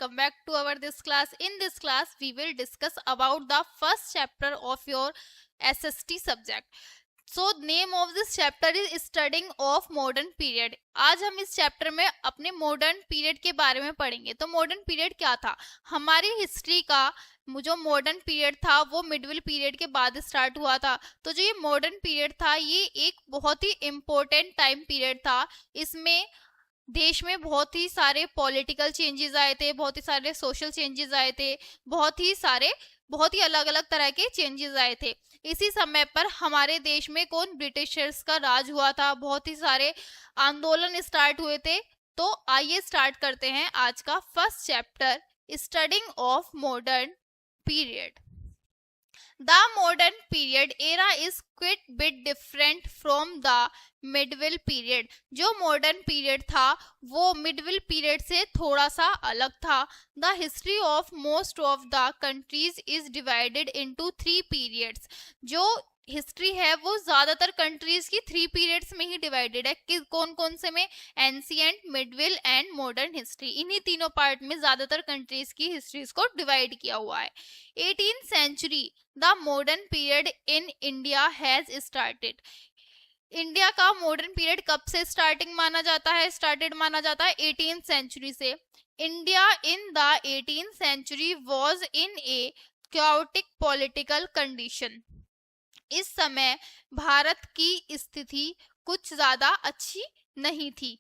welcome back to our this class. In this class, we will discuss about the first chapter of your SST subject. So, name of this chapter is Studying of Modern Period. आज हम इस chapter में अपने modern period के बारे में पढ़ेंगे. तो मॉडर्न पीरियड क्या था? हमारी हिस्ट्री का जो मॉडर्न पीरियड था वो मिडविल पीरियड के बाद स्टार्ट हुआ था. तो जो ये मॉडर्न पीरियड था ये एक बहुत ही इम्पोर्टेंट टाइम पीरियड था. इसमें देश में बहुत ही सारे पॉलिटिकल चेंजेस आए थे, बहुत ही सारे सोशल चेंजेस आए थे, बहुत ही अलग अलग तरह के चेंजेस आए थे. इसी समय पर हमारे देश में ब्रिटिशर्स का राज हुआ था. बहुत ही सारे आंदोलन स्टार्ट हुए थे. तो आइए स्टार्ट करते हैं आज का first chapter, studying of modern period. The modern period era is quite bit different from the medieval period. जो modern period था वो medieval period से थोड़ा सा अलग था. The history of most of the countries is divided into 3 periods. जो history है वो ज्यादातर कंट्रीज की 3 पीरियड्स में ही डिवाइडेड है. कि कौन कौन से में? Ancient, medieval and modern history. इन्हीं तीनों पार्ट में ज्यादातर कंट्रीज की हिस्ट्रीज को डिवाइड किया हुआ है. 18th century the modern period in India has started. India का मॉडर्न पीरियड कब से स्टार्टेड माना जाता है? 18th सेंचुरी से. India in the 18th century was in a chaotic political condition. इस समय भारत की स्थिति कुछ ज्यादा अच्छी नहीं थी.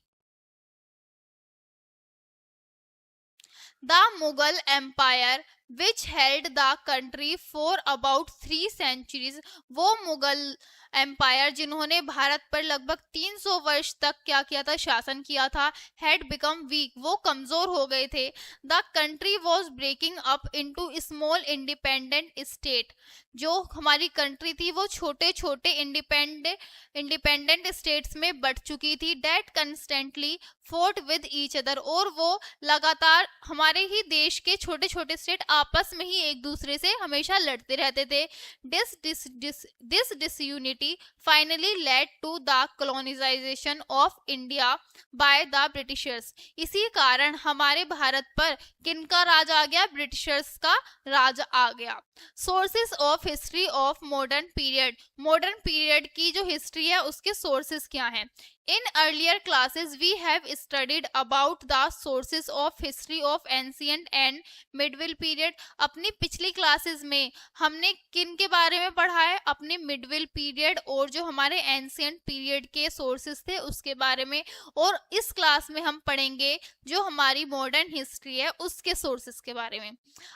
The Mughal empire which held the country for about 3 centuries. वो मुगल एम्पायर जिन्होंने भारत पर लगभग 300 वर्ष तक क्या किया था? शासन किया था. Had become weak. वो कमजोर हो गए थे. The country was breaking up into small independent state. जो हमारी कंट्री थी वो छोटे छोटे इंडिपेंडेंट स्टेट्स में बट चुकी थी. That constantly fought with each other. और वो लगातार हमारे ही देश के छोटे छोटे स्टेट आपस में ही एक दूसरे से हमेशा लड़ते रहते थे. This disunity finally led to the colonization of India by the Britishers. इसी कारण हमारे भारत पर किनका राज आ गया? ब्रिटिशर्स का राज आ गया. Sources of history of modern period. Modern period की जो हिस्ट्री है उसके सोर्सेस क्या हैं? In earlier classes, we have studied about the sources of history of ancient and medieval period. अपनी पिछली क्लासेस में हमने किन के बारे में पढ़ा है? अपने मिडविल पीरियड और जो हमारे एंशिएंट पीरियड के सोर्सेस थे उसके बारे में. और इस क्लास में हम पढ़ेंगे जो हमारी मॉडर्न हिस्ट्री है उसके सोर्सेस के बारे में.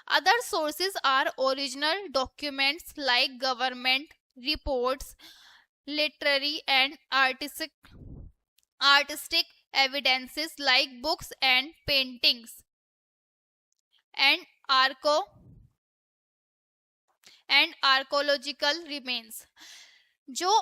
Other sources are original documents like government reports, literary and artistic evidences like books and paintings, and archaeological remains. जो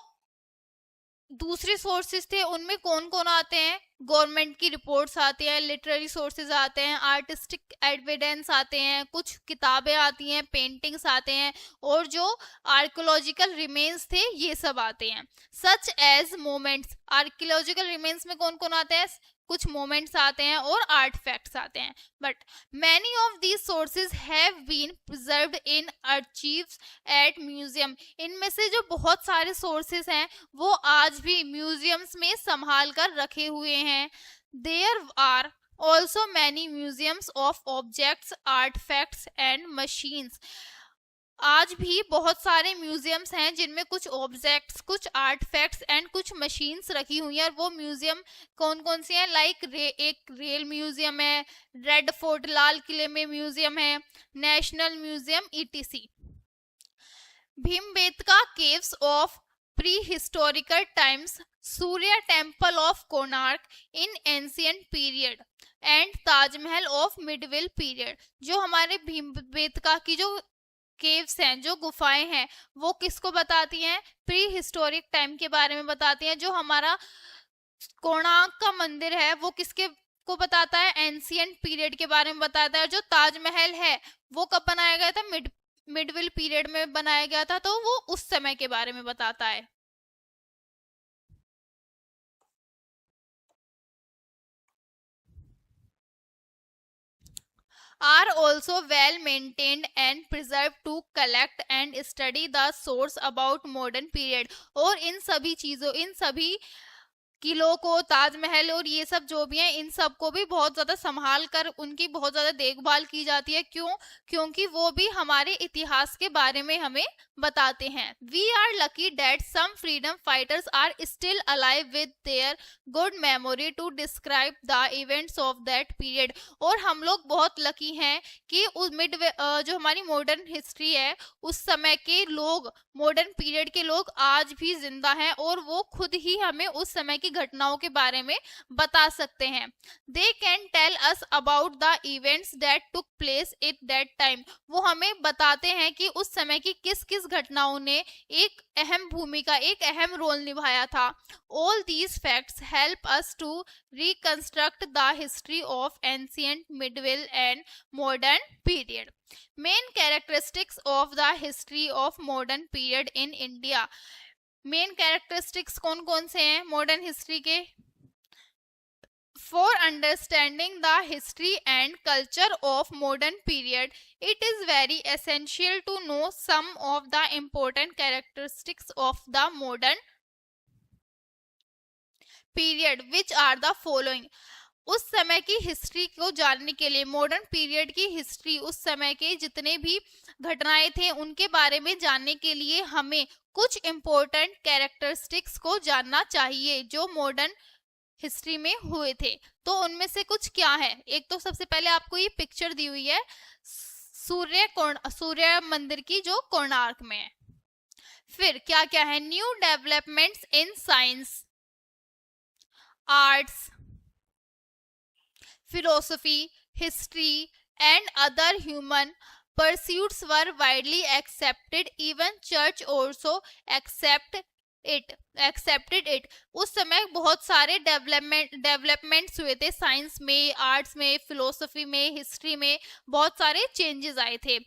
दूसरे सोर्सेज थे उनमें कौन कौन आते हैं? गवर्नमेंट की रिपोर्ट्स आती हैं, लिटरेरी सोर्सेज आते हैं, आर्टिस्टिक एविडेंस आते हैं, कुछ किताबें आती हैं, पेंटिंग्स आते हैं, और जो आर्कियोलॉजिकल रिमेन्स थे ये सब आते हैं. Such as moments. Archaeological remains में कौन कौन आते हैं? कुछ मोमेंट्स आते हैं और आर्टिफैक्ट्स आते हैं. But many of these sources have been preserved in archives at museum. इनमें से जो बहुत सारे सोर्सेज हैं वो आज भी म्यूजियम्स में संभाल कर रखे हुए हैं. There are also many museums of objects, artefacts and machines. आज भी बहुत सारे म्यूजियम्स हैं जिनमें कुछ ऑब्जेक्ट्स, कुछ आर्टिफैक्ट्स एंड कुछ मशीन्स रखी हुई हैं. और वो म्यूजियम कौन कौन से हैं? लाइक एक रेल म्यूजियम है, रेड फोर्ट लाल किले में म्यूजियम है, national museum etc. Bhimbetka caves of prehistorical times, Surya temple of Konark in ancient period and Taj Mahal of medieval period. जो हमारे भीमबेटका की जो केव्स हैं, जो गुफाएं हैं, वो किसको बताती हैं? प्री हिस्टोरिक टाइम के बारे में बताती हैं. जो हमारा कोणार्क का मंदिर है वो किसके को बताता है? एंशिएंट पीरियड के बारे में बताता है. जो ताजमहल है वो कब बनाया गया था? मिडविल पीरियड में बनाया गया था. तो वो उस समय के बारे में बताता है. are also well maintained and preserved to collect and study the source about modern period. और इन सभी किलों को, ताजमहल और ये सब जो भी है, इन सब को भी बहुत ज्यादा संभाल कर उनकी बहुत ज्यादा देखभाल की जाती है। क्यों? क्योंकि वो भी हमारे इतिहास के बारे में हमें बताते हैं। We are lucky that some freedom fighters are still alive with their good memory to describe the events of that period. और हम लोग बहुत लकी हैं कि उस जो हमारी मॉडर्न हिस्ट्री है, उस समय के लोग, मॉडर्न पीरियड के लोग आज भी जिंदा हैं और वो खुद ही हमें उस समय की घटनाओं के बारे में बता सकते हैं। They can tell us about the events that took place at that time. वो हमें बताते हैं कि उस समय की किस किस घटनाओं ने एक अहम भूमिका, एक अहम रोल निभाया था। All these facts help us to reconstruct the history of ancient, medieval and modern period. Main characteristics of the history of modern period in India. Main characteristics कौन कौन से हैं मॉडर्न हिस्ट्री के? For understanding the history and culture of modern period, it is very essential to know some of the important characteristics of the modern period, which are the following. उस समय की history को जानने के लिए, modern period की history, उस समय के जितने भी घटनाएं थे उनके बारे में जानने के लिए हमें कुछ इम्पोर्टेंट कैरेक्टरिस्टिक्स को जानना चाहिए जो मॉडर्न हिस्ट्री में हुए थे। तो उनमें से कुछ क्या है? एक तो सबसे पहले आपको ये पिक्चर दी हुई है सूर्य मंदिर की जो कोणार्क में है। फिर क्या क्या है? New developments in science, arts, philosophy, history, and other human pursuits were widely accepted. Even church also accepted it. उस समय बहुत सारे डेवलपमेंट्स हुए थे साइंस में, आर्ट्स में, फिलोसफी में, हिस्ट्री में बहुत सारे चेंजेस आए थे।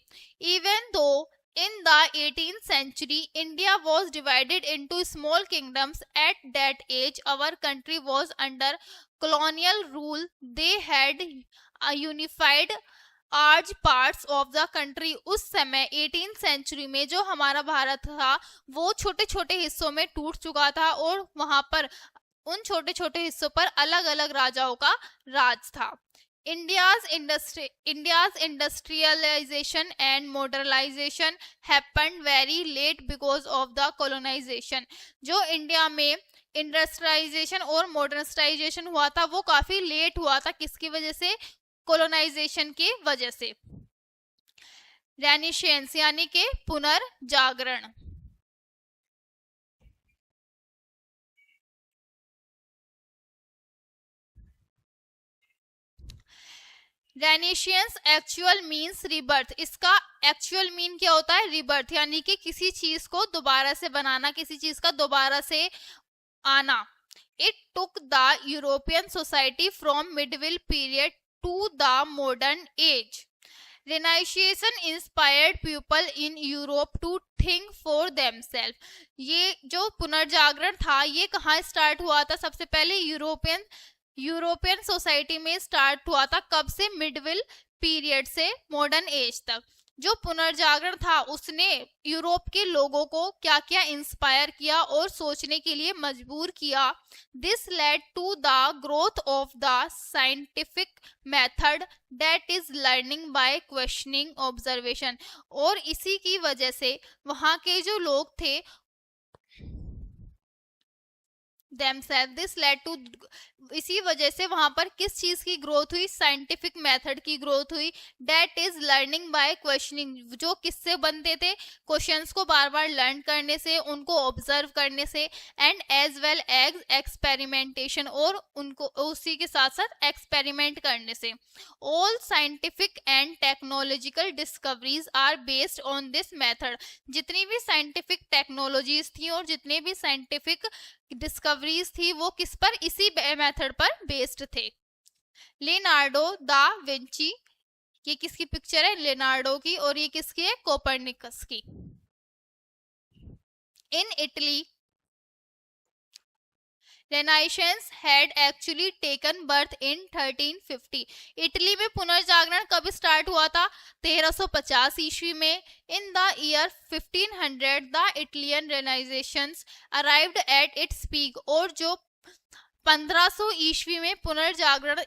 Even though in the 18th century, India was divided into small kingdoms. At that age, our country was under colonial rule. They had unified large parts of the country. उस समय 18th century में जो हमारा भारत था वो छोटे छोटे हिस्सों में टूट चुका था और वहां पर उन छोटे छोटे हिस्सों पर अलग अलग राजाओं का राज था। India's industrialization and modernization happened very late because of the colonization. जो इंडिया में इंडस्ट्रियलाइजेशन और मॉडर्नाइजेशन हुआ था वो काफी लेट हुआ था। किसकी वजह से? कोलोनाइजेशन की वजह से। रेनिशेंस यानी के पुनर्जागरण। रेनिशियंस एक्चुअल मीन्स रिबर्थ। इसका एक्चुअल मीन क्या होता है? रिबर्थ, यानी कि किसी चीज को दोबारा से बनाना, किसी चीज का दोबारा से आना। It took the European society from medieval period to the modern age. Renaissance inspired people in Europe to think for themself. ये जो पुनर्जागरण था ये कहाँ स्टार्ट हुआ था? सबसे पहले यूरोपियन सोसाइटी में स्टार्ट हुआ था। कब से? मिडविल पीरियड से मॉडर्न एज तक। जो पुनर्जागरण था उसने यूरोप के लोगों को क्या क्या इंस्पायर किया और सोचने के लिए मजबूर किया। This led to the growth of the scientific method that is learning by questioning observation. और इसी की वजह से वहां के जो लोग थे themselves, this led to, इसी वजह से वहां पर किस चीज की ग्रोथ हुई? साइंटिफिक मेथड की ग्रोथ हुई। That is learning by questioning. जो किससे बनते थे? क्वेश्चंस को बार बार लर्न करने से, उनको ऑब्जर्व करने से, and as well as experimentation, और उनको उसी के साथ साथ एक्सपेरिमेंट करने से। All scientific and technological discoveries are based on this method. जितनी भी साइंटिफिक टेक्नोलॉजीज थी और जितने भी साइंटिफिक डिस्कवरीज थी वो किस पर? इसी मेथड पर बेस्ड थे। लियोनार्डो दा विंची, ये किसकी पिक्चर है? लियोनार्डो की। और ये किसकी है? कोपरनिकस की। In Italy Renaissance had actually taken birth in 1350. Italy में पुनर्जागरण कब स्टार्ट हुआ था? 1350 ईस्वी में. In the year 1500 the Italian Renaissance arrived at its peak. और जो 1500 ईस्वी में पुनर्जागरण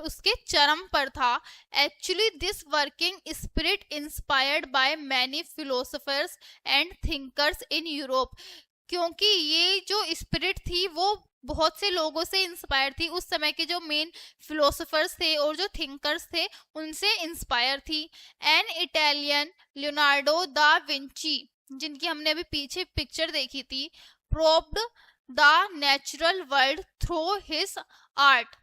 उसके चरम पर था. Actually this working spirit inspired by many philosophers and thinkers in Europe. क्योंकि ये जो स्पिरिट थी वो बहुत से लोगों से इंस्पायर थी. उस समय के जो मेन फिलोसोफर्स थे और जो थिंकर्स थे उनसे इंस्पायर थी. An Italian Leonardo da Vinci, जिनकी हमने अभी पीछे पिक्चर देखी थी, probed the natural world through his art.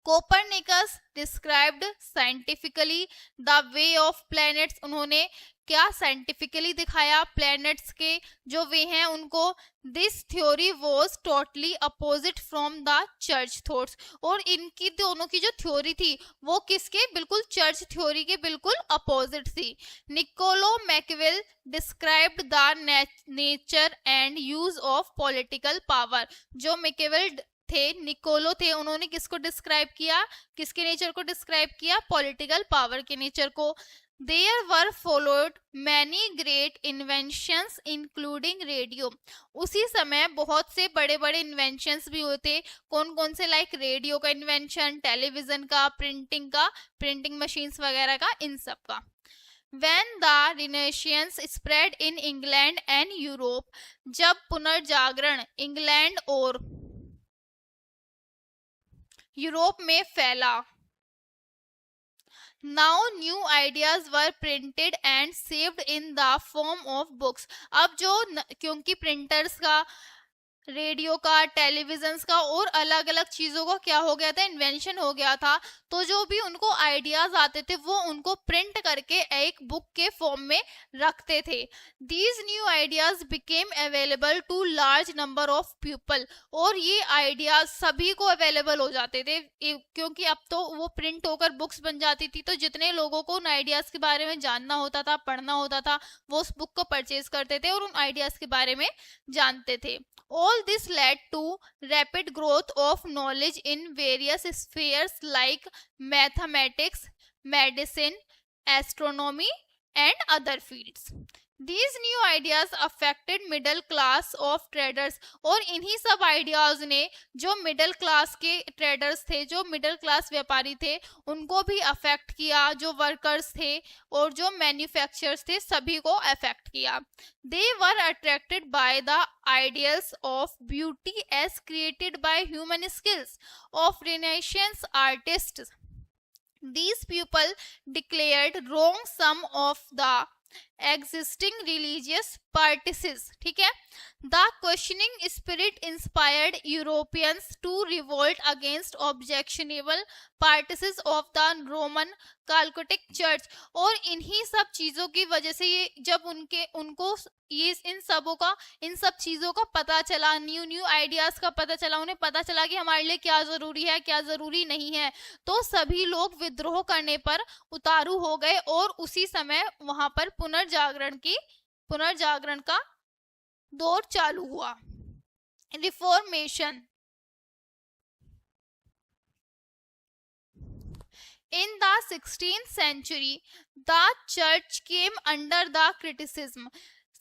Copernicus described scientifically the way of planets. उन्होंने क्या साइंटिफिकली दिखाया प्लैनेट्स के जो वे हैं उनको. This theory was totally opposite from the church thoughts. और इनकी दोनों की जो थ्योरी थी वो किसके बिल्कुल चर्च थ्योरी के बिल्कुल अपोजिट थी. Niccolo Machiavelli described the nature and use of political power. जो मैकियावेल थे, निकोलो थे, उन्होंने किसको डिस्क्राइब किया, किसके नेचर को डिस्क्राइब किया, पॉलिटिकल पावर के नेचर को. There were followed many great inventions including radio. उसी समय बहुत से बड़े बड़े इन्वेंशंस भी हुए थे. कौन कौन से? लाइक रेडियो का इन्वेंशन, टेलीविजन का, प्रिंटिंग मशीन्स वगैरह का, इन सब का. When the Renaissance spread in England and Europe, जब पुनर्जागरण इंग्लैंड और यूरोप में फैला. Now new ideas were printed and saved in the form of books. अब जो क्योंकि प्रिंटर्स का, रेडियो का, टेलीविजन का और अलग अलग चीजों का क्या हो गया था, इन्वेंशन हो गया था, तो जो भी उनको आइडियाज आते थे वो उनको प्रिंट करके एक बुक के फॉर्म में रखते थे. These new ideas became available to large number of people. और ये आइडियाज सभी को अवेलेबल हो जाते थे क्योंकि अब तो वो प्रिंट होकर बुक्स बन जाती थी. तो जितने लोगों को उन आइडियाज के बारे में जानना होता था, पढ़ना होता था, वो उस बुक को परचेज करते थे और उन आइडियाज के बारे में जानते थे. All this led to rapid growth of knowledge in various spheres like mathematics, medicine, astronomy, and other fields. These new ideas affected middle class of traders. और इन्हीं सब आइडियाज ने जो मिडिल क्लास के ट्रेडर्स थे, जो मिडिल क्लास व्यापारी थे, उनको भी अफेक्ट किया. जो वर्कर्स थे और जो मैन्युफैक्चरर्स थे सभी को अफेक्ट किया. They were attracted by the ideals of beauty as created by human skills of Renaissance artists. These people declared wrong some of the existing religious practices. ठीक है. The questioning spirit inspired Europeans to revolt against objectionable practices of the Roman Catholic Church. और इन्हीं सब चीजों की वजह से ये जब उनको ये इन सब चीजों का पता चला, न्यू आइडियाज का पता चला, उन्हें पता चला कि हमारे लिए क्या जरूरी है, क्या जरूरी नहीं है, तो सभी लोग विद्रोह करने पर उतारू हो गए. और उसी समय वहां पर पुनर्जागरण का दौर चालू हुआ. Reformation. In the 16th century, the church came under the criticism.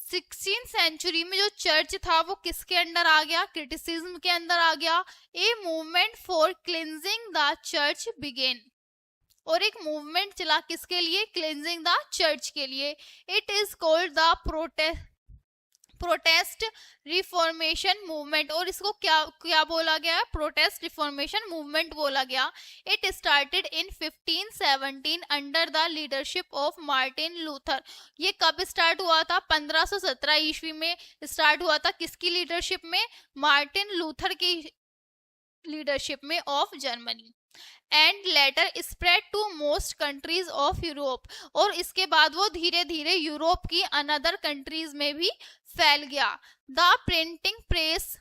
16th century में जो चर्च था वो किसके अंडर आ गया, क्रिटिसिज्म के अंदर आ गया. A movement for cleansing the church began. और एक मूवमेंट चला किसके लिए, क्लिनजिंग द चर्च के लिए. It is called the protest reformation movement. और इसको क्या बोला गया है, प्रोटेस्ट रिफॉर्मेशन मूवमेंट बोला गया. It started in 1517 under the leadership of Martin Luther. ये कब स्टार्ट हुआ था, 1517 ईस्वी में स्टार्ट हुआ था. किसकी लीडरशिप में, मार्टिन लूथर की लीडरशिप में of Germany. And later spread to most countries of Europe. और इसके बाद वो धीरे धीरे यूरोप की अनदर कंट्रीज में भी फैल गया. The printing press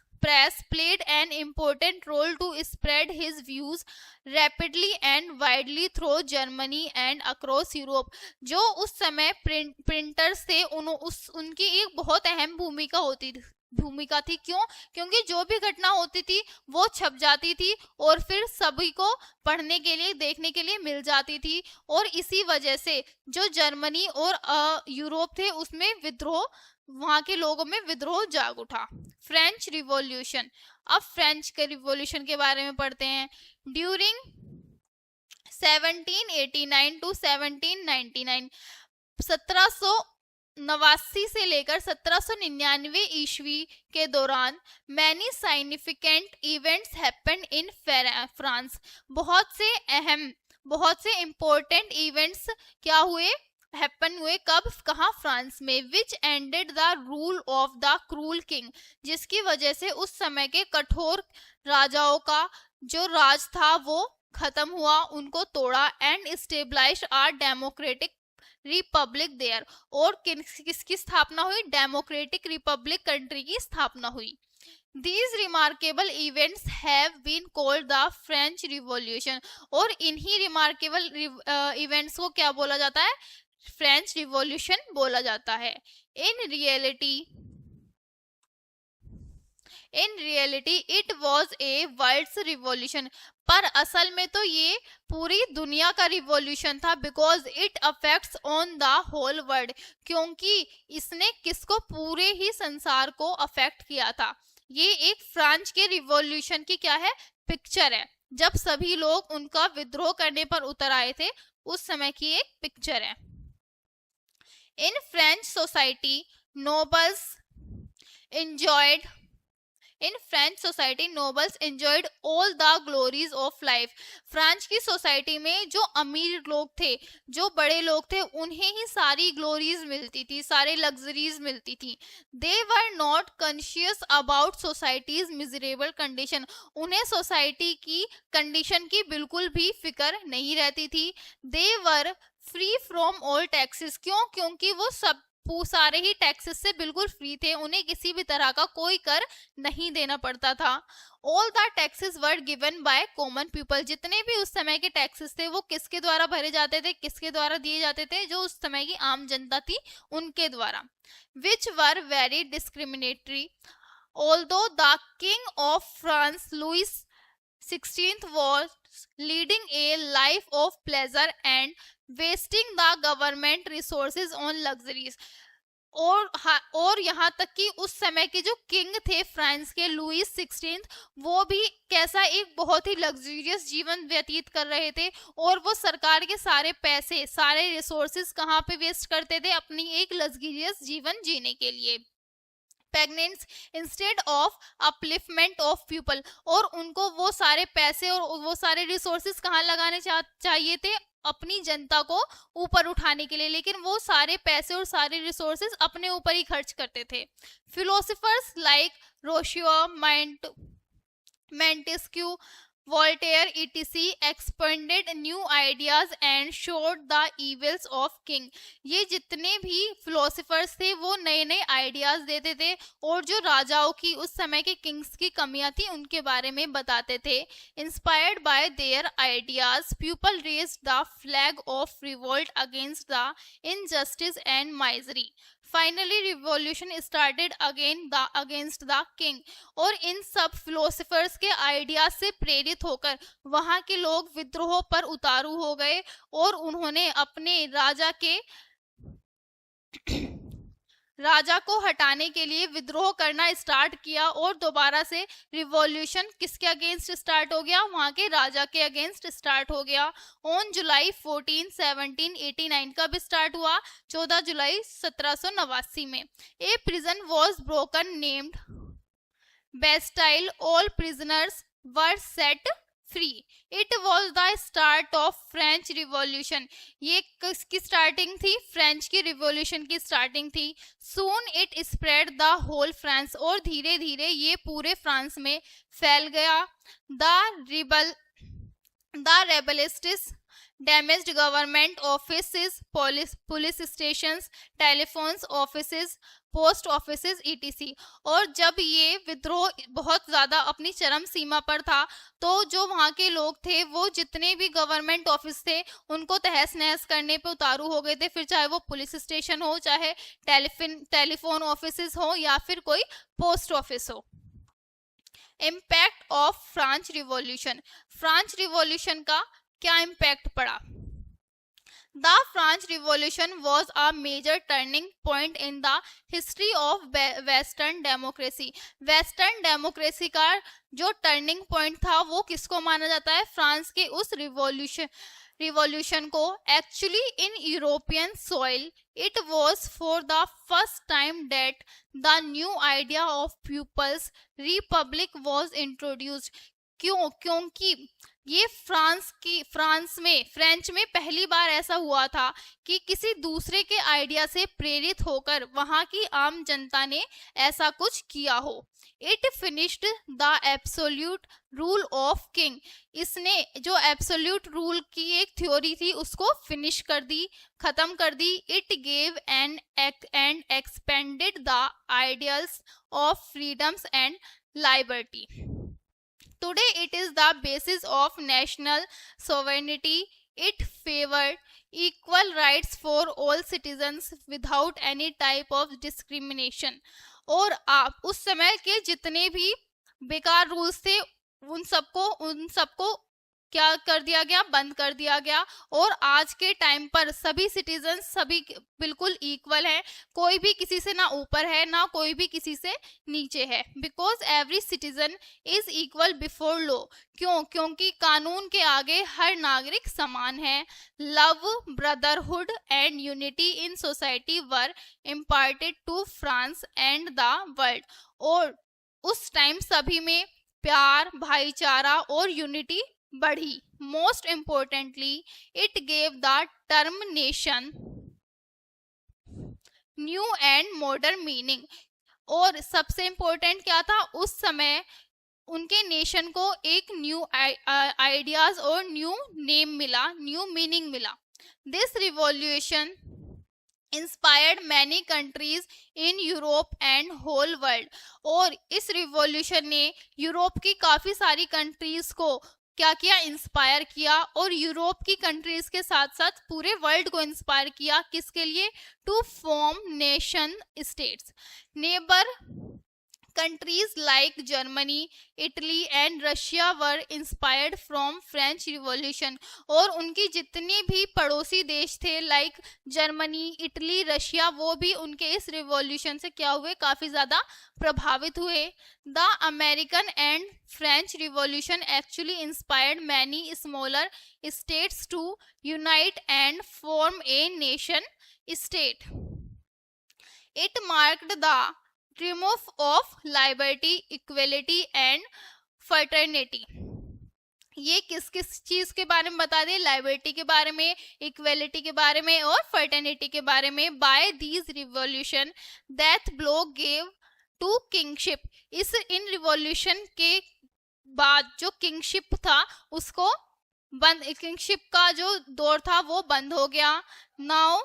played an important role to spread his views rapidly and widely through Germany and across Europe. जो उस समय प्रिंटर्स थे उनकी एक बहुत अहम भूमिका होती भूमिका थी। क्यों? क्योंकि जो भी घटना होती थी वो छप जाती थी और फिर सभी को पढ़ने के लिए, देखने के लिए मिल जाती थी, और इसी वजह से जो जर्मनी और यूरोप थे उसमें विद्रोह, वहां के लोगों में विद्रोह जाग उठा। French revolution. अब फ्रेंच के रिवॉल्यूशन के बारे में पढ़ते हैं। ड्यूरिंग 1789 टू 1799, 1789 से लेकर 1799 ईस्वी के दौरान many significant events happened in France. बहुत से अहम, बहुत से इंपॉर्टेंट इवेंट्स क्या हुए, हैपन हुए। कब? कहाँ? फ्रांस में। विच ended the rule of the cruel king, जिसकी वजह से उस समय के कठोर राजाओं का जो राज था वो खत्म हुआ, उनको तोड़ा। And stabilised a democratic republic there, और किसकी स्थापना हुई? डेमोक्रेटिक रिपब्लिक कंट्री की स्थापना हुई। These remarkable events have been called the French Revolution, और इन्हीं रिमार्केबल इवेंट्स को क्या बोला जाता है? फ्रेंच रिवॉल्यूशन बोला जाता है। In reality it was a world's revolution, पर असल में तो ये पूरी दुनिया का रिवॉल्यूशन था। Because it affects on the whole world, क्योंकि इसने किसको? पूरे ही संसार को अफेक्ट किया था। ये एक फ्रांस के रिवॉल्यूशन की क्या है? पिक्चर है, जब सभी लोग उनका विद्रोह करने पर उतर आए थे, उस समय की एक पिक्चर है। In French society nobles enjoyed all the glories of life. France की सोसाइटी में जो अमीर लोग थे, जो बड़े लोग थे, उन्हें ही सारी ग्लोरीज मिलती थी, सारे लग्जरीज मिलती थी। They were not conscious about society's miserable condition. उन्हें सोसाइटी की कंडीशन की बिल्कुल भी फिक्र नहीं रहती थी। They were free from all taxes. क्यों? क्योंकि वो सब सारे ही टैक्सेस से बिल्कुल फ्री थे, उन्हें किसी भी तरह का कोई कर नहीं देना पड़ता था। All the taxes were given by common people, जितने भी उस समय के टैक्सेस थे वो किसके द्वारा भरे जाते थे? किसके द्वारा दिए जाते थे? जो उस समय की आम जनता थी उनके द्वारा। Which were very discriminatory, although the king of France Louis 16th was leading a life of pleasure and wasting the government resources on luxuries. और यहाँ तक कि उस समय के जो किंग थे फ्रांस के, लुइस 16th, वो भी कैसा? एक बहुत ही लग्जरियस जीवन व्यतीत कर रहे थे, और वो सरकार के सारे पैसे, सारे रिसोर्सेज कहाँ पे वेस्ट करते थे? अपनी एक लग्जरियस जीवन जीने के लिए। Pageants instead of upliftment of people, और उनको वो सारे पैसे और वो सारे रिसोर्सेज कहाँ लगाने चाहिए थे? अपनी जनता को ऊपर उठाने के लिए, लेकिन वो सारे पैसे और सारे रिसोर्सेज अपने ऊपर ही खर्च करते थे। Philosophers like Rousseau, Montesquieu, Voltaire etc. expanded new ideas and showed the evils of king. ये जितने भी फिलोसोफर्स थे वो नए नए आइडियाज देते थे, और जो राजाओं की, उस समय के किंग्स की कमियां थी उनके बारे में बताते थे। Inspired by their ideas, people raised the flag of revolt against the injustice and misery. Finally revolution started against the king, और इन सब फिलोसोफर्स के आइडियाज से प्रेरित होकर वहां के लोग विद्रोह पर उतारू हो गए, और उन्होंने अपने राजा को हटाने के लिए विद्रोह करना स्टार्ट किया, और दोबारा से रिवॉल्यूशन किसके अगेंस्ट स्टार्ट हो गया? वहां के राजा के अगेंस्ट स्टार्ट हो गया। ऑन जुलाई 14 1789 कब स्टार्ट हुआ? 14 जुलाई 1789 में। A prison was broken named Bastille, all prisoners were set free. It was the start of French revolution. ये किसकी स्टार्टिंग थी? फ्रेंच की रिवॉल्यूशन की स्टार्टिंग थी। Soon it spread the whole France, और धीरे धीरे ये पूरे फ्रांस में फैल गया। The rebellists damaged government offices, police stations, telephones offices, post offices etc. और जब ये विद्रोह बहुत ज़्यादा अपनी चरम सीमा पर था तो जो वहाँ के लोग थे वो जितने भी गवर्नमेंट ऑफिस थे उनको तहस नहस करने पे उतारू हो गए थे, फिर चाहे वो पुलिस स्टेशन हो, चाहे टेलीफोन ऑफिसेस हो या फिर कोई पोस्ट ऑफिस हो। Impact of French revolution, French revolution का क्या इम्पैक्ट पड़ा? The French Revolution was a major turning point in the history of Western democracy. Western democracy का जो turning point था वो किसको माना जाता है? फ्रांस के उस revolution को। Actually in European soil it was for the first time that the new idea of people's republic was introduced. क्यों? क्योंकि ये फ्रेंच में पहली बार ऐसा हुआ था कि किसी दूसरे के आइडिया से प्रेरित होकर वहां की आम जनता ने ऐसा कुछ किया हो। It finished the absolute rule of king, इसने जो एब्सोल्यूट रूल की एक थ्योरी थी उसको फिनिश कर दी, खत्म कर दी। It gave and expanded the ideals of freedoms and liberty. Today it is the basis of national sovereignty. It favored equal rights for all citizens without any type of discrimination. और आप उस समय के जितने भी बेकार रूल्स थे उन सबको क्या कर दिया गया? बंद कर दिया गया। और आज के टाइम पर सभी सिटीजन सभी बिल्कुल इक्वल है, कोई भी किसी से ना ऊपर है ना कोई भी किसी से नीचे है। Because every citizen is equal before law. क्यों? क्योंकि कानून के आगे हर नागरिक समान है। Love, brotherhood and unity in society were imparted to France and the world. और उस टाइम सभी में प्यार, भाईचारा और यूनिटी बढ़ी। Most importantly it gave the term nation new and modern meaning. और सबसे इम्पोर्टेंट क्या था? उस समय उनके नेशन को एक न्यू आइडियाज और न्यू नेम मिला, न्यू मीनिंग मिला। This revolution inspired many countries in Europe and whole world. और इस रिवॉल्यूशन ने यूरोप की काफी सारी कंट्रीज को क्या किया? इंस्पायर किया। और यूरोप की कंट्रीज के साथ साथ पूरे वर्ल्ड को इंस्पायर किया। किसके लिए? To form nation states. Neighbour countries like Germany, Italy and Russia were inspired from French Revolution। और उनकी जितने भी पड़ोसी देश थे लाइक जर्मनी, इटली, रशिया, वो भी उनके इस रिवॉल्यूशन से क्या हुए? काफी ज्यादा प्रभावित हुए। The American and French revolution actually inspired many smaller states to unite and form a nation state. It marked the triumph of liberty, equality and fraternity. ये किस किस चीज के बारे में बता दें? लिबर्टी के बारे में, इक्वलिटी के बारे में और फर्टर्निटी के बारे में। By these revolution that blow gave to kingship. इन रिवॉल्यूशन के बाद जो किंगशिप था उसको बंद, किंगशिप का जो दौर था वो बंद हो गया। Now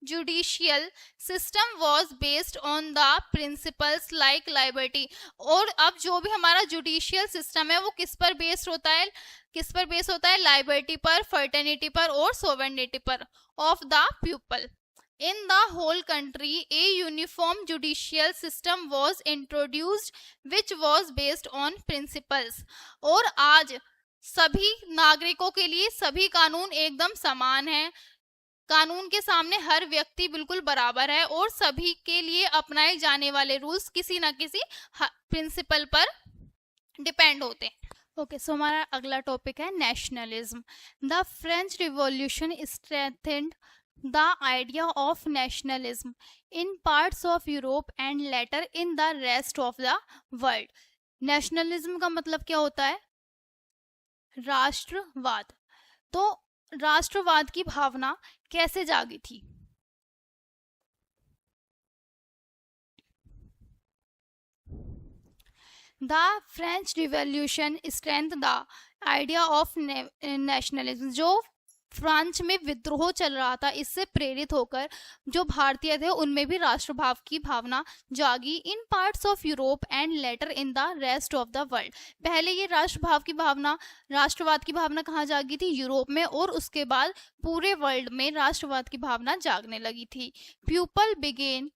judicial system was based on the principles like liberty। और अब जो भी हमारा जुडिशियल सिस्टम है वो किस पर बेस्ड होता है? किस पर बेस्ड होता है? लिबर्टी पर, फर्टर्निटी पर और सोवरेनिटी पर of the people. In the whole country a uniform judicial system was introduced which was based on principles। और आज सभी नागरिकों के लिए सभी कानून एकदम समान है। कानून के सामने हर व्यक्ति बिल्कुल बराबर है और सभी के लिए अपनाए जाने वाले रूल्स किसी न किसी प्रिंसिपल पर डिपेंड होते हैं। ओके, सो हमारा अगला टॉपिक है nationalism. The French revolution strengthened the idea of nationalism in parts of Europe and later in the rest of the world. Nationalism का मतलब क्या होता है? राष्ट्रवाद। तो राष्ट्रवाद की भावना कैसे जागी थी? The French revolution strength the idea of nationalism. जो फ्रांस में विद्रोह चल रहा था, इससे प्रेरित होकर जो भारतीय थे उनमें भी राष्ट्रभाव की भावना जागी in parts of Europe and later in the rest of the world. पहले ये राष्ट्रभाव की भावना, राष्ट्रवाद की भावना कहाँ जागी थी? यूरोप में, और उसके बाद पूरे वर्ल्ड में राष्ट्रवाद की भावना जागने लगी थी। People began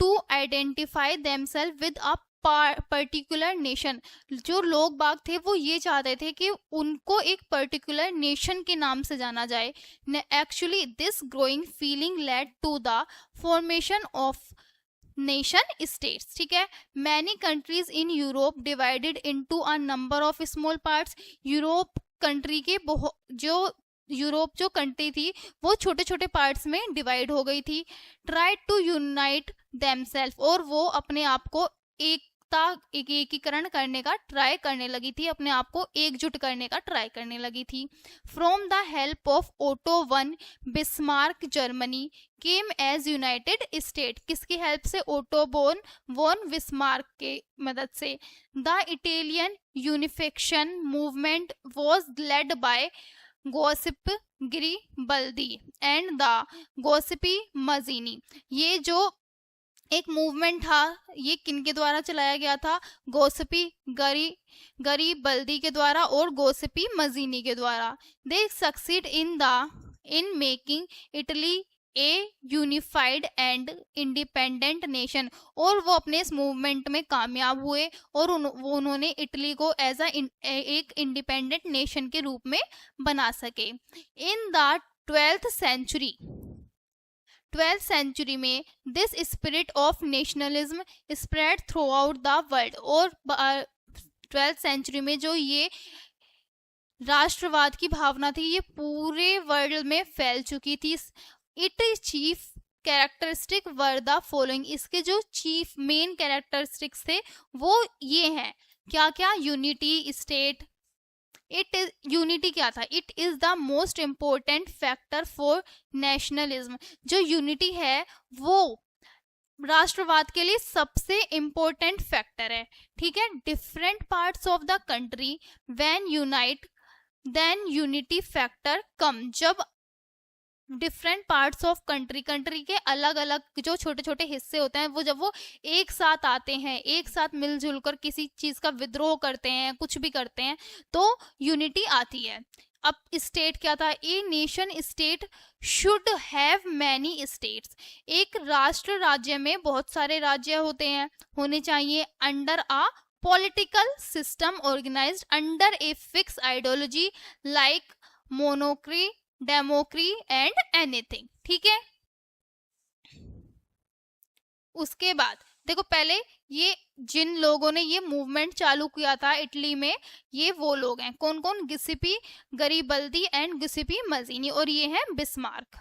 to identify themselves with a particular nation. जो लोग बाग थे वो ये चाहते थे कि उनको एक पर्टिकुलर नेशन के नाम से जाना जाए। Actually this growing feeling led to the formation of nation states. ठीक है, many countries in Europe divided into a number of small parts. Europe country के यूरोप जो कंट्री थी वो छोटे छोटे पार्ट्स में डिवाइड हो गई थी। ट्राई टू यूनाइट देमसेल्फ, और वो अपने आप को एकीकरण करने का ट्राई करने लगी थी, अपने आप को एकजुट करने का ट्राई करने लगी थी। From the help of Otto von Bismarck Germany came as united state. किसकी हेल्प से? ओटो वॉन बिस्मार्क के मदद से। The Italian unification movement was led by Giuseppe Garibaldi and the Giuseppe Mazzini. ये जो एक मूवमेंट था ये किनके द्वारा चलाया गया था? गोसिपी गरीबल्दी के द्वारा और गोसिपी मजीनी के द्वारा। दे succeed in making Italy A unified and independent nation. और वो अपने इस मूवमेंट में कामयाब हुए और उन्होंने इटली को एज एक इंडिपेंडेंट नेशन के रूप में बना सके। इन द 12th सेंचुरी में this spirit of nationalism spread through out the world. और 12th सेंचुरी में जो ये राष्ट्रवाद की भावना थी ये पूरे वर्ल्ड में फैल चुकी थी। It chief characteristic were the following. इसके जो चीफ मेन कैरेक्टरिस्टिक्स थे वो ये हैं। क्या क्या? Unity state. यूनिटी क्या था? It is the most important factor for nationalism. जो यूनिटी है वो राष्ट्रवाद के लिए सबसे इम्पोर्टेंट फैक्टर है। ठीक है, different parts of the country when unite then unity factor come. जब डिफरेंट पार्ट्स ऑफ कंट्री के अलग अलग जो छोटे छोटे हिस्से होते हैं वो जब वो एक साथ आते हैं, एक साथ मिलजुल कर किसी चीज का विद्रोह करते हैं, कुछ भी करते हैं, तो यूनिटी आती है। अब स्टेट क्या था? A nation state should have many states. एक राष्ट्र राज्य में बहुत सारे राज्य होने चाहिए। Under a political system organised under a fix ideology like monocracy, democracy and anything. ठीक है, उसके बाद देखो पहले ये जिन लोगों ने ये मूवमेंट चालू किया था इटली में, ये वो लोग हैं कौन कौन? गिसिपी गरीबल्दी एंड गिसिपी मजीनी, और ये हैं बिस्मार्क।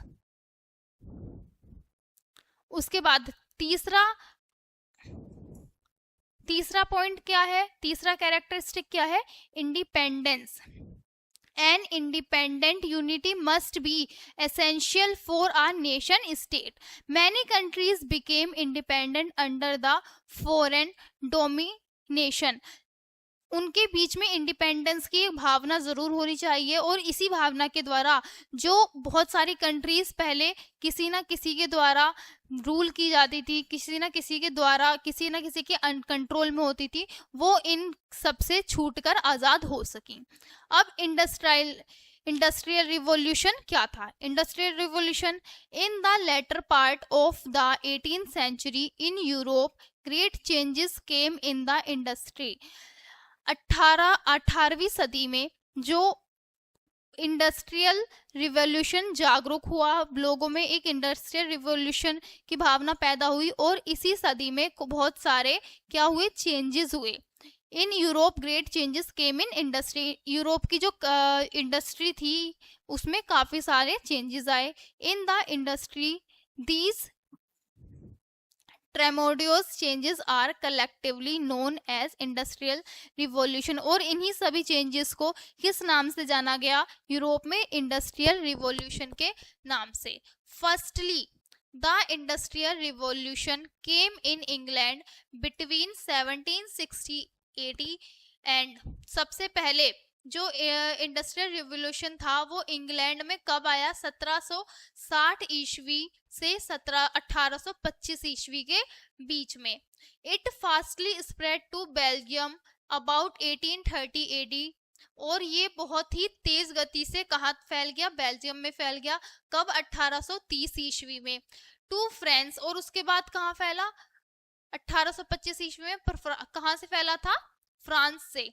उसके बाद तीसरा पॉइंट क्या है? तीसरा कैरेक्टरिस्टिक क्या है? Independence. An independent unity must be essential for a nation state. Many countries became independent under the foreign domination. उनके बीच में इंडिपेंडेंस की एक भावना जरूर होनी चाहिए, और इसी भावना के द्वारा जो बहुत सारी कंट्रीज पहले किसी ना किसी के द्वारा रूल की जाती थी, किसी ना किसी के द्वारा किसी ना किसी के कंट्रोल में होती थी, वो इन सबसे छूटकर आजाद हो सकी। अब इंडस्ट्रियल रिवॉल्यूशन क्या था? Industrial revolution in the later part of the 18th century in Europe great changes came in the industry. 18वीं सदी में जो इंडस्ट्रियल रिवॉल्यूशन जागरूक हुआ, लोगों में एक इंडस्ट्रियल रिवॉल्यूशन की भावना पैदा हुई, और इसी सदी में बहुत सारे क्या हुए? चेंजेस हुए। In Europe great changes came in industry. Europe की जो इंडस्ट्री थी उसमें काफी सारे चेंजेस आए। In the industry these tremendous changes are collectively known as industrial revolution. और इन्हीं सभी चेंजेस को किस नाम से जाना गया यूरोप में? इंडस्ट्रियल रिवॉल्यूशन के नाम से। Firstly the industrial revolution came in England between 1760-80 and सबसे पहले जो इंडस्ट्रियल रिवॉल्यूशन था वो इंग्लैंड में कब आया? 1760 ईस्वी से 1825 ईस्वी के बीच में। It fastly spread to Belgium about 1830 AD, और ये बहुत ही तेज गति से कहाँ फैल गया? बेल्जियम में फैल गया। कब? 1830 ईस्वी में। टू फ्रांस, और उसके बाद कहाँ फैला? 1825 ईस्वी में। पर कहाँ से फैला था? फ्रांस से।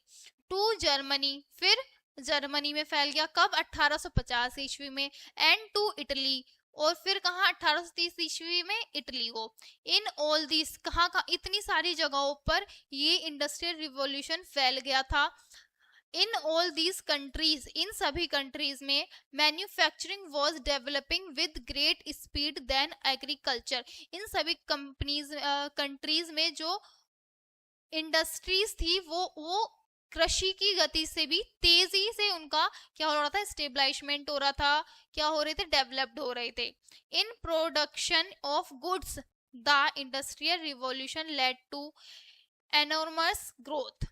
टू जर्मनी, फिर जर्मनी में फैल गया। कब? 1850 ईस्वी में। एंड टू इटली, और फिर कहाँ? 1830 ईस्वी में इटली को। इन ऑल दिस, कहाँ कहाँ? इतनी सारी जगहों पर ये इंडस्ट्रियल रिवॉल्यूशन फैल गया था। इन ऑल दीज कंट्रीज, इन सभी कंट्रीज में manufacturing was developing with great speed than agriculture. इन सभी कंट्रीज में जो इंडस्ट्रीज थी वो कृषि की गति से भी तेजी से उनका क्या हो रहा था? स्टेबलाइजमेंट हो रहा था। क्या हो रहे थे? डेवलप्ड हो रहे थे। In production of goods the industrial revolution led to enormous growth.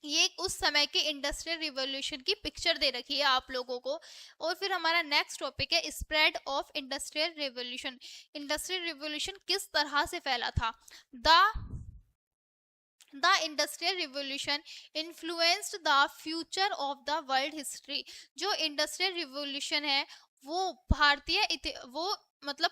ये उस समय के इंडस्ट्रियल रिवॉल्यूशन की पिक्चर दे रखी है आप लोगों को। और फिर हमारा नेक्स्ट टॉपिक है spread of industrial revolution. Industrial revolution किस तरह से फैला था? The industrial revolution influenced the future of the world history. जो इंडस्ट्रियल रिवॉल्यूशन है वो वो मतलब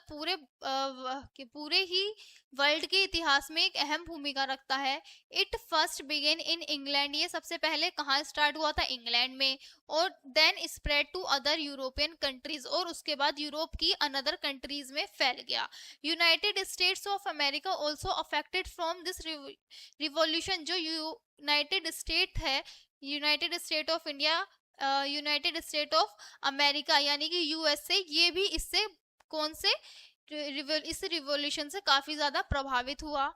पूरे ही वर्ल्ड के इतिहास में एक अहम भूमिका रखता है। It first began in England, ये सबसे पहले कहाँ स्टार्ट हुआ था? इंग्लैंड में। और then spread to other European countries, और उसके बाद यूरोप की अनदर कंट्रीज में फैल गया। United states of America also affected from this revolution. जो यूनाइटेड स्टेट है, United state of India, United state of America यानी कि यूएसए, ये भी इससे कौन से इस रिवॉल्यूशन से काफी ज्यादा प्रभावित हुआ।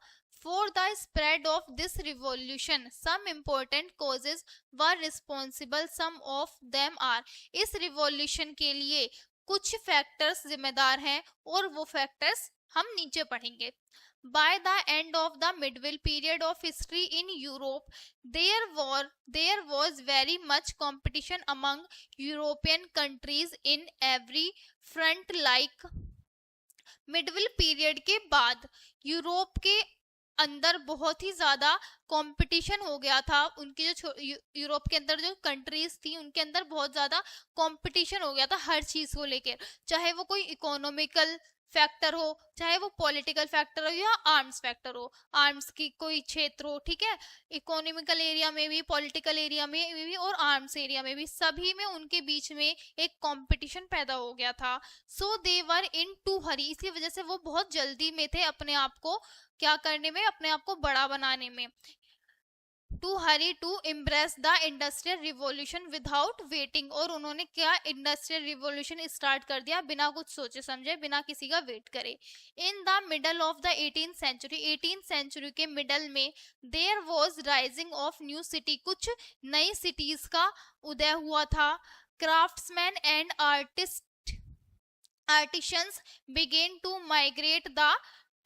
For the spread of this revolution some important causes were responsible, some of them are. इस रिवॉल्यूशन के लिए कुछ फैक्टर्स जिम्मेदार हैं, और वो फैक्टर्स हम नीचे पढ़ेंगे। By the end of the medieval period of history in Europe, there was very much competition among European countries in every front. Like medieval period के बाद यूरोप के अंदर बहुत ही ज्यादा कंपटीशन हो गया था। उनकी जो यूरोप के अंदर जो कंट्रीज थी उनके अंदर बहुत ज्यादा कंपटीशन हो गया था हर चीज को लेकर, चाहे वो कोई इकोनॉमिकल फैक्टर हो, चाहे वो पॉलिटिकल फैक्टर हो, या आर्म्स फैक्टर हो, आर्म्स की कोई क्षेत्र हो। ठीक है, इकोनॉमिकल एरिया में भी, पॉलिटिकल एरिया में भी, और आर्म्स एरिया में भी, सभी में उनके बीच में एक कंपटीशन पैदा हो गया था। सो दे वर इन टू हरी, इसकी वजह से वो बहुत जल्दी में थे अपने आप को क्या करने में? अपने आप को बड़ा बनाने में। To hurry to impress the industrial revolution without waiting, और उन्होंने क्या? इंडस्ट्रियल रिवॉल्यूशन स्टार्ट कर दिया बिना कुछ सोचे समझे, बिना किसी का वेट करे। In the middle of the 18th century, 18th century के मिडल में there was rising of new city, कुछ नई सिटीज का उदय हुआ था। Craftsman and artisans began to migrate the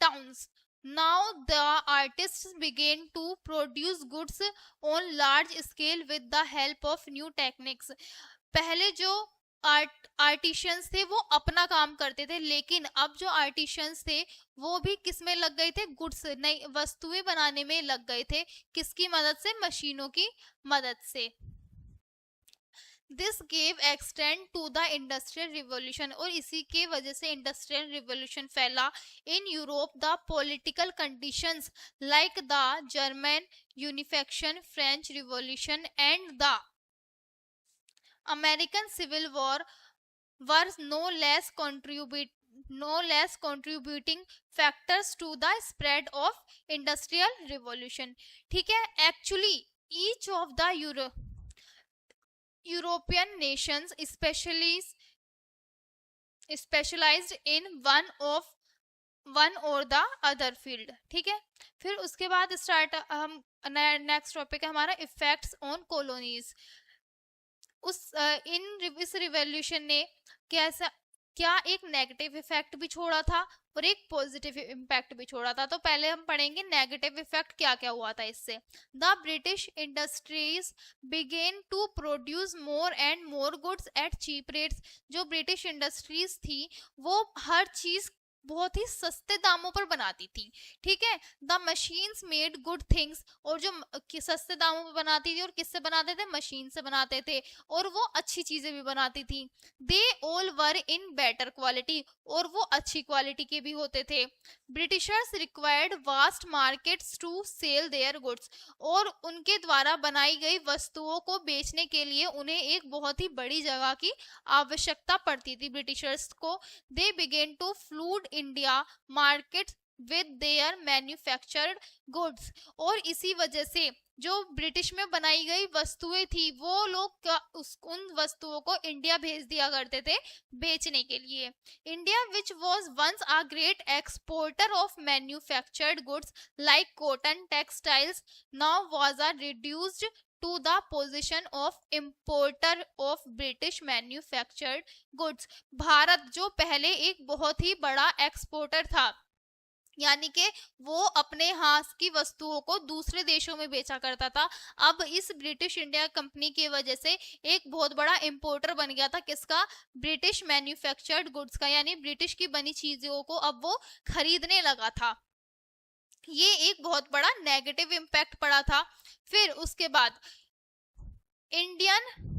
towns. Now the artists began to produce goods on large scale with the help of new techniques. पहले जो artisans थे वो अपना काम करते थे, लेकिन अब जो आर्टिशियंस थे वो भी किस में लग गए थे? गुड्स, नई वस्तुएं बनाने में लग गए थे। किसकी मदद से? मशीनों की मदद से। This gave extend to the industrial revolution, और इसी के वजह से इंडस्ट्रियल रिवॉल्यूशन फैला। In Europe the political conditions like the German unification, French revolution and the American civil war were no less contributing factors to the spread of industrial revolution. ठीक है, actually each of the European nations specialized in one or the other field. ठीक है, फिर उसके बाद हम next topic है हमारा इफेक्ट्स ऑन कॉलोनीज। इस रिवॉल्यूशन ने कैसा क्या एक नेगेटिव इफेक्ट भी छोड़ा था और एक पॉजिटिव इम्पैक्ट भी छोड़ा था। तो पहले हम पढ़ेंगे नेगेटिव इफेक्ट क्या क्या हुआ था इससे। The British industries began to produce more and more goods at cheap rates. जो ब्रिटिश इंडस्ट्रीज थी वो हर चीज बहुत ही सस्ते दामों पर बनाती थी, ठीक है। The machines made good things, और जो सस्ते दामों पर बनाती थी और किससे बनाते थे, मशीन से बनाते थे, और वो अच्छी चीजें भी बनाती थी। They all were in better quality, और वो अच्छी क्वालिटी के भी होते थे। Britishers required vast markets to sell their goods, और उनके द्वारा बनाई गई वस्तुओं को बेचने के लिए उन्हें एक बहुत ही बड़ी जगह की आवश्यकता पड़ती थी ब्रिटिशर्स को। They began to flood India market with their manufactured goods, और इसी वजह से जो ब्रिटिश में बनाई गई वस्तुएं थी वो लोग उन वस्तुओं को इंडिया भेज दिया करते थे बेचने के लिए। India which was once a great exporter of manufactured goods like cotton textiles now was a reduced to the position of importer of British manufactured goods। Bharat जो पहले एक बहुत ही बड़ा एक्सपोर्टर था, यानी कि वो अपने हाथ की वस्तुओं को दूसरे देशों में बेचा करता था, अब इस ब्रिटिश इंडिया कंपनी की वजह से एक बहुत बड़ा इंपोर्टर बन गया था। किसका, ब्रिटिश मैन्युफैक्चर्ड गुड्स का, यानी ब्रिटिश की बनी चीजों को अब वो खरीदने लगा था। ये एक बहुत बड़ा नेगेटिव इम्पैक्ट पड़ा था। फिर उसके बाद इंडियन,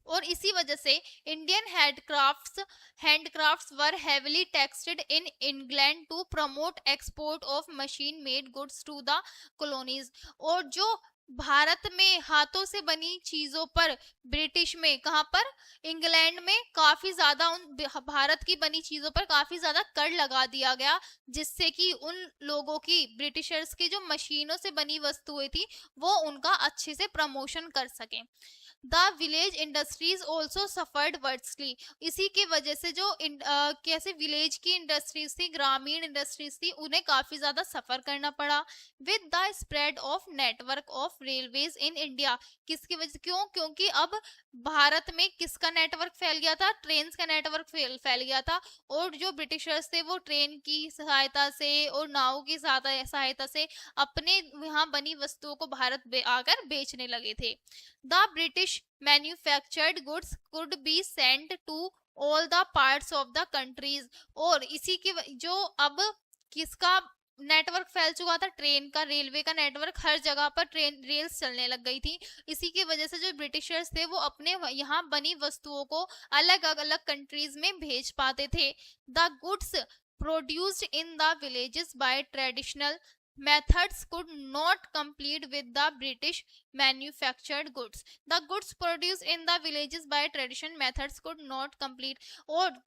और इसी वजह से Indian handicrafts were heavily taxed in England to promote export of machine made goods to the colonies. और जो भारत में हाथों से बनी चीजों पर ब्रिटिश में, कहां पर, इंग्लैंड में काफी ज्यादा उन भारत की बनी चीजों पर काफी ज्यादा कर लगा दिया गया, जिससे कि उन लोगों की, ब्रिटिशर्स की जो मशीनों से बनी वस्तुएं थी वो उनका अच्छे से प्रमोशन कर सके। The village industries also suffered worsely, इसी की वजह से जो कैसे विलेज की इंडस्ट्रीज थी, ग्रामीण इंडस्ट्रीज थी, उन्हें काफी ज्यादा सफर करना पड़ा। With the spread of network of railways in India, किसकी वजह, क्यों, क्योंकि अब भारत में किसका नेटवर्क फैल गया था, ट्रेन का नेटवर्क फैल गया था, और जो ब्रिटिशर्स थे वो ट्रेन की सहायता से और नाव की सहायता से अपने यहाँ बनी वस्तुओं को भारत आकर बेचने लगे थे। The British manufactured goods could be sent to all the parts of the countries, और इसी की जो अब किसका नेटवर्क फैल चुका था, ट्रेन का, रेलवे का नेटवर्क, हर जगह पर ट्रेन रेल्स चलने लग गई थी। इसी की वजह से जो ब्रिटिशर्स थे वो अपने यहाँ बनी वस्तुओं को अलग अलग कंट्रीज में भेज पाते थे। The goods produced in the villages by traditional methods could not compete with the British manufactured goods। The goods produced in the villages by traditional methods could not compete, और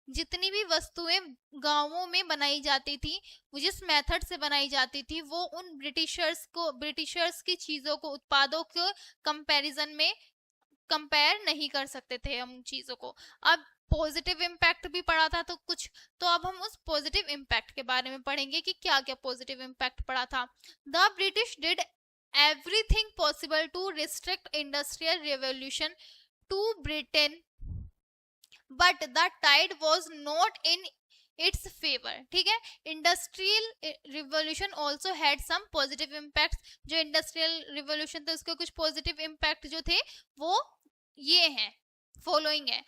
जितनी भी वस्तुएं गांवों में बनाई जाती थी, जिस मेथड से बनाई जाती थी, वो उन ब्रिटिशर्स की चीजों को, उत्पादों के कंपैरिजन में कंपेयर नहीं कर सकते थे हम चीजों को। अब पॉजिटिव इम्पैक्ट भी पड़ा था तो कुछ, तो अब हम उस पॉजिटिव इम्पैक्ट के बारे में पढ़ेंगे कि क्या क्या पॉजिटिव इम्पैक्ट पड़ा था। The British did everything possible to restrict industrial revolution to Britain, but the tide was not in its favour, ठीक है। Industrial revolution also had some positive impact, जो इंडस्ट्रियल रिवोल्यूशन थे उसके कुछ पॉजिटिव इम्पैक्ट जो थे वो ये हैं, फॉलोइंग है।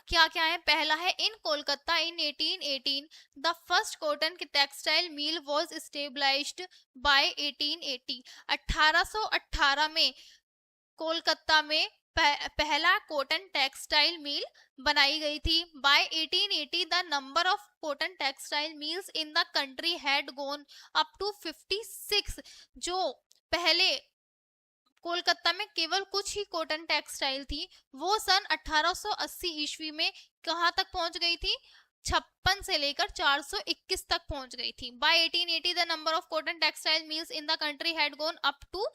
क्या क्या है, पहला है, in Kolkata in 1818 the first cotton textile mill was stabilised by 1880। 1818 में कोलकाता में पहला कॉटन टेक्सटाइल मिल बनाई गई थी। By 1880 the number of cotton textile mills in the country had gone up to 56। जो पहले कोलकाता में केवल कुछ ही कॉटन टेक्सटाइल थी, वो सन 1880 ईस्वी में कहां तक पहुंच गई थी, 56 से लेकर 421 तक पहुंच गई थी। By 1880 the number of cotton textile mills in the country had gone up to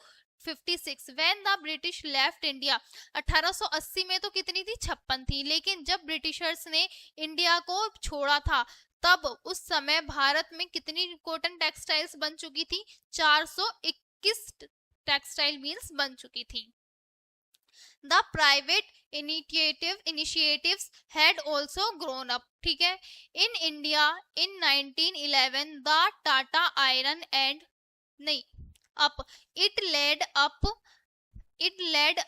56 when the British left India. 1880 में तो कितनी थी, 56 थी, लेकिन जब ब्रिटिशर्स ने इंडिया को छोड़ा था तब उस समय भारत में कितनी कॉटन टेक्सटाइल्स बन चुकी थी, 421 टेक्सटाइल मिल्स बन चुकी थी। The private initiatives had also grown up. ठीक है. In India in 1911 the Tata Iron and नहीं up it led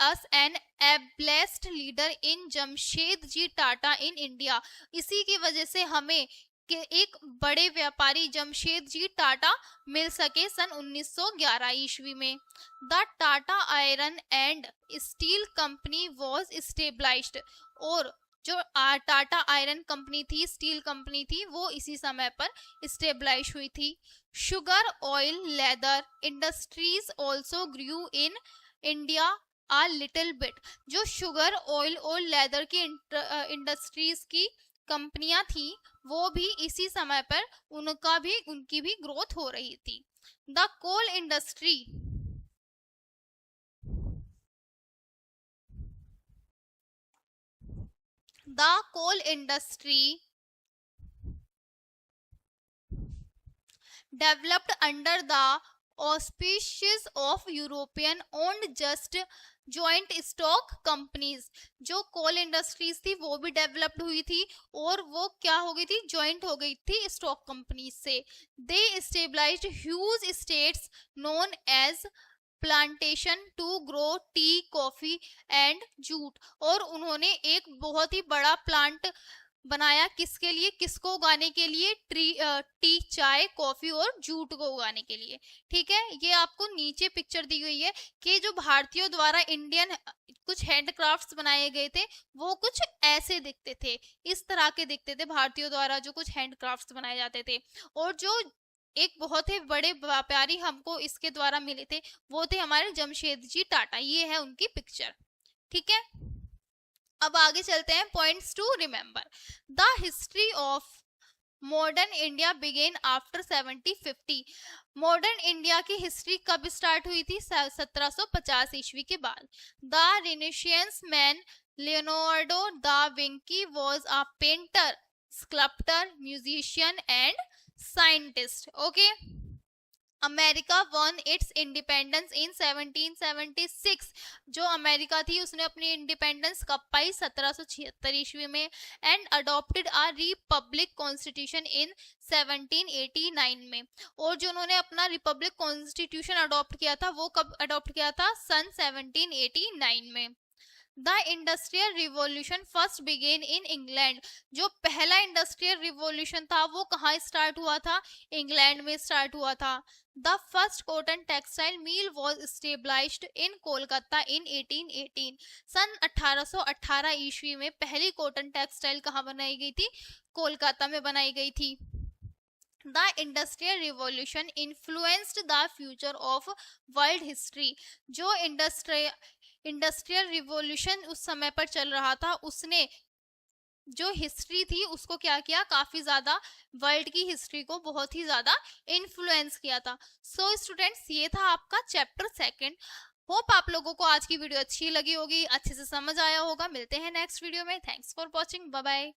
us an ableist leader in Jamshedji Tata in India. इसी की वजह से हमें कि एक बड़े व्यापारी जमशेदजी टाटा मिल सके सन 1911 ईस्वी में. The Tata iron and steel company was stabilised. और जो टाटा आयरन कंपनी थी, स्टील कंपनी थी, वो इसी समय पर स्टेब्लाइज हुई थी. Sugar, oil, leather industries also grew in India a little bit. जो शुगर, ऑयल और लेदर की इंडस्ट्रीज की कंपनियां थी, वो भी इसी समय पर उनकी भी ग्रोथ हो रही थी. The coal industry developed under the auspices of European owned just joint stock companies. जो कोल इंडस्ट्रीज थी वो भी डेवलप्ड हुई थी और वो क्या हो गई थी, जॉइंट हो गई थी स्टॉक कंपनीज से. They stabilised huge states known as plantation to grow tea, coffee and jute. और उन्होंने एक बहुत ही बड़ा प्लांट बनाया. किसके लिए, किसको उगाने के लिए, टी, चाय, कॉफी और जूट को उगाने के लिए. ठीक है. ये आपको नीचे पिक्चर दी हुई है कि जो भारतीयों द्वारा इंडियन कुछ हैंडक्राफ्ट्स बनाए गए थे वो कुछ ऐसे दिखते थे, इस तरह के दिखते थे भारतीयों द्वारा जो कुछ हैंडक्राफ्ट्स बनाए जाते थे. और जो एक बहुत ही बड़े व्यापारी हमको इसके द्वारा मिले थे वो थे हमारे जमशेदजी टाटा. ये है उनकी पिक्चर. ठीक है. अब आगे चलते हैं. Points to remember. The history of modern India began after 1750. Modern India की हिस्ट्री कब स्टार्ट हुई थी, 1750 ईस्वी के बाद. The renaissance man Leonardo da Vinci was a painter, sculptor, musician and scientist. Okay. America won its independence in 1776. जो America थी उसने अपनी इंडिपेंडेंस कब पाई, 1776 ईस्वी में. And adopted a republic constitution in 1789 में. और जो उन्होंने अपना रिपब्लिक कॉन्स्टिट्यूशन अडॉप्ट किया था वो कब अडॉप्ट किया था, सन 1789 में. The industrial revolution first began in England. जो पहला इंडस्ट्रियल रिवॉल्यूशन था वो कहाँ स्टार्ट हुआ था, इंग्लैंड में स्टार्ट हुआ था. The first cotton textile mill was stabilised in Kolkata in 1818. सन 1818 ईस्वी में पहली कॉटन टेक्सटाइल कहाँ बनाई गई थी, कोलकाता में बनाई गई थी. The industrial revolution influenced the future of world history. जो इंडस्ट्रियल रिवॉल्यूशन उस समय पर चल रहा था उसने जो हिस्ट्री थी उसको क्या किया, काफी ज्यादा वर्ल्ड की हिस्ट्री को बहुत ही ज्यादा इन्फ्लुएंस किया था. सो स्टूडेंट्स, ये था आपका चैप्टर 2. होप आप लोगों को आज की वीडियो अच्छी लगी होगी, अच्छे से समझ आया होगा. मिलते हैं नेक्स्ट वीडियो में. Thanks for watching. Bye bye.